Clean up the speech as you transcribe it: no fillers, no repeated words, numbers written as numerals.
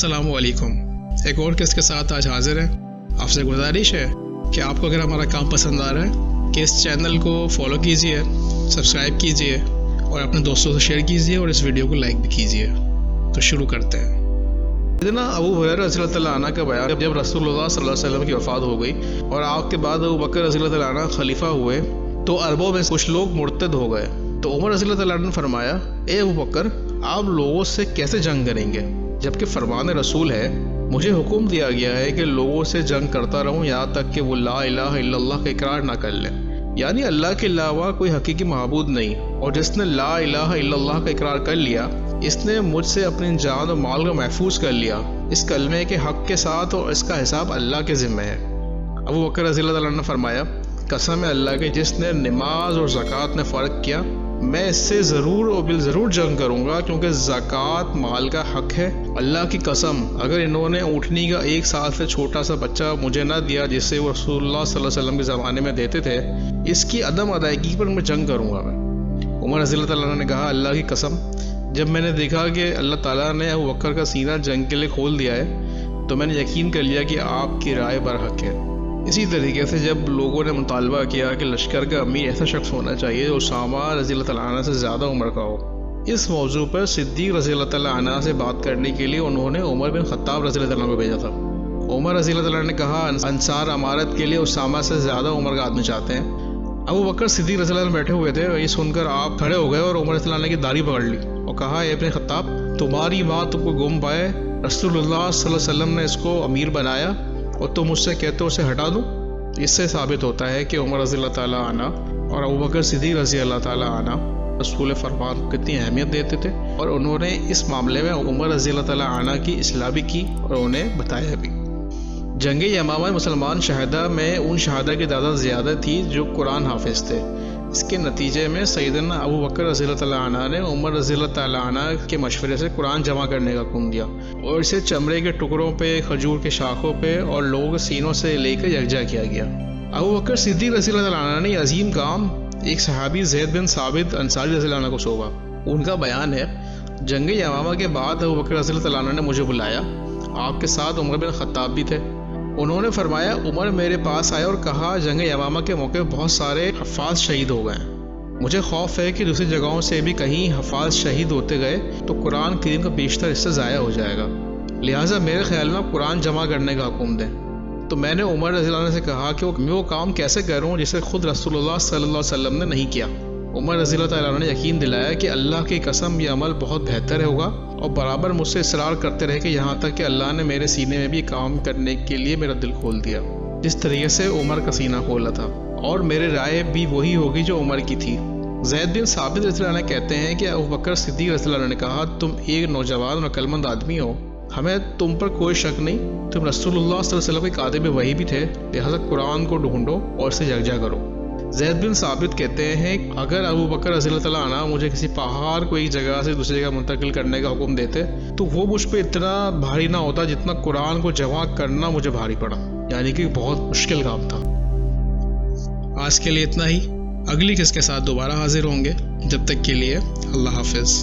अस्सलाम वालेकुम। एक और किस्त के साथ आज हाजिर हैं। आपसे गुजारिश है कि आपको अगर हमारा काम पसंद आ रहा है कि इस चैनल को फॉलो कीजिए, सब्सक्राइब कीजिए और अपने दोस्तों से शेयर कीजिए और इस वीडियो को लाइक भी कीजिए। तो शुरू करते हैं। सैयदना अबू हुरैरा रज़ियल्लाहु तआला अन्हु का बयान, जब रसूलुल्लाह सल्लल्लाहु अलैहि वसल्लम की वफ़ात हो गई और आपके बाद अबू बकर रज़ियल्लाहु तआला अन्हु खलीफा हुए तो अरबों में कुछ लोग मुर्तद हो गए। तो उमर रज़ियल्लाहु तआला अन्हु ने फरमाया, ए अबू बकर, आप लोगों से कैसे जंग करेंगे जबकि फरमान रसूल है, मुझे हुक्म दिया गया है कि लोगों से जंग करता रहूं यहाँ तक कि वो ला इलाहा इल्लल्लाह का इकरार ना कर लें, यानी अल्लाह के अलावा कोई हकीकी महबूद नहीं। और जिसने ला इलाहा इल्लल्लाह का इकरार कर लिया, इसने मुझसे अपनी जान और माल को महफूज कर लिया इस कलमे के हक के साथ, और इसका हिसाब अल्लाह के ज़िम्मे है। अबू बकर रज़ियल्लाहु तआला अन्हु ने फरमाया, कसम है अल्लाह के जिसने नमाज और ज़कात में फ़र्क किया, मैं इससे ज़रूर और बिल ज़रूर जंग करूँगा, क्योंकि ज़कात माल का हक है। अल्लाह की कसम, अगर इन्होंने ऊँटनी का 1 साल से छोटा सा बच्चा मुझे ना दिया जिससे वो रसूलुल्लाह सल्लल्लाहु अलैहि वसल्लम के ज़माने में देते थे, इसकी अदम अदायगी पर मैं जंग करूँगा। मैं उमर रज़ियल्लाहु तआला अन्हु ने कहा, अल्लाह की कसम, जब मैंने देखा कि अल्लाह ताला ने अबू बकर का सीना जंग के लिए खोल दिया है तो मैंने यकीन कर लिया कि आपकी राय बरहक है। इसी तरीके से जब लोगों ने मुतालबा किया कि लश्कर का अमीर ऐसा शख्स होना चाहिए जो उसामा रज़ियल्लाहु तआला अन्हु से ज़्यादा उम्र का हो, इस मौजू पर सिद्दीक़ रज़ियल्लाहु तआला अन्हु से बात करने के लिए उन्होंने उमर बिन ख़त्ताब रज़ियल्लाहु तआला अन्हु को भेजा था। उमर रज़ियल्लाहु तआला अन्हु ने कहा, अंसार अमारत के लिए उसामा से ज़्यादा उम्र का आदमी चाहते हैं। अबू बकर सिद्दीक़ रज़ियल्लाहु अन्हु बैठे हुए थे, ये सुनकर आप खड़े हो गए और उमर रज़ियल्लाहु अन्हु की दाढ़ी पकड़ ली और कहा, ए अपने ख़त्ताब, तुम्हारी माँ तुमको गुम पाए, रसूलुल्लाह सल्लल्लाहु अलैहि वसल्लम ने इसको अमीर बनाया और तुम मुझसे कहते हो उसे हटा दूँ। इससे साबित होता है कि उमर रज़ियल्लाहु तआला अन्हु और अबू बकर सिद्दीक़ रज़ियल्लाहु तआला अन्हु रसूल फरमान को कितनी अहमियत देते थे, और उन्होंने इस मामले में उमर रज़ियल्लाहु तआला अन्हु की इस्लाह भी की और उन्हें बताया भी। जंग यमामा में मुसलमान शहदा में उन शहदा की तादाद ज़्यादा थी जो कुरान हाफिज थे। इसके नतीजे में सैयदना अबू बकर रज़ियल्लाहु तआला अन्हु ने उमर रज़ियल्लाहु तआला अन्हु के मशवरे से कुरान जमा करने का हुक्म दिया और इसे चमड़े के टुकड़ों पे, खजूर के शाखों पे और लोगों के सीनों से लेकर यकजा किया गया। अबू बकर सिद्दीक़ रज़ियल्लाहु तआला अन्हु ने अजीम काम एक सहाबी ज़ैद बिन साबित अंसारी रज़ियल्लाहु अन्हु को सौंपा। उनका बयान है, जंग यमामा के बाद अबू बकर रज़ियल्लाहु तआला अन्हु ने मुझे बुलाया, आपके साथ उमर बिन ख़त्ताब भी थे। उन्होंने फरमाया, उमर मेरे पास आया और कहा, जंग यमामा के मौके पर बहुत सारे हफ़ाज़ शहीद हो गए। मुझे खौफ है कि दूसरी जगहों से भी कहीं हफ़ाज़ शहीद होते गए तो कुरान करीम का बेशतर हिस्सा ज़ाया हो जाएगा, लिहाजा मेरे ख्याल में कुरान जमा करने का हुक्म दें। तो मैंने उमर रज़ियल्लाहु अन्हु से कहा कि मैं वो काम कैसे करूं जिसे खुद रसूलुल्लाह सल्लल्लाहु अलैहि वसल्लम ने नहीं किया। उमर रज़ियल्लाहु तआला अन्हु ने यकीन दिलाया कि अल्लाह की कसम ये अमल बहुत बेहतर होगा, और बराबर मुझसे इसरार करते रहे कि यहाँ तक कि अल्लाह ने मेरे सीने में भी काम करने के लिए मेरा दिल खोल दिया, जिस तरीके से उमर का सीना खोला था, और मेरी राय भी वही होगी जो उमर की थी। ज़ैद बिन साबित रज़ियल्लाहु अन्हु कहते हैं कि अबू बकर सिद्दीक़ रज़ियल्लाहु अन्हु ने कहा, तुम एक नौजवान और अक्लमंद आदमी हो, हमें तुम पर कोई शक नहीं, तुम रसूलुल्लाह सल्लल्लाहु अलैहि वसल्लम के कातिब वही भी थे, लिहाजा कुरान को ढूंढो और इसे यकजा करो। ज़ैद बिन साबित कहते हैं, अगर अबू बकर रज़ियल्लाहु तआला अन्हु मुझे किसी पहाड़ को एक जगह से दूसरी जगह मुंतकिल करने का हुक्म देते तो वो मुझ पर इतना भारी ना होता जितना कुरान को जमा करना मुझे भारी पड़ा, यानी कि बहुत मुश्किल काम था। आज के लिए इतना ही, अगली किस्त के साथ दोबारा हाजिर होंगे। जब तक के लिए अल्लाह हाफिज़।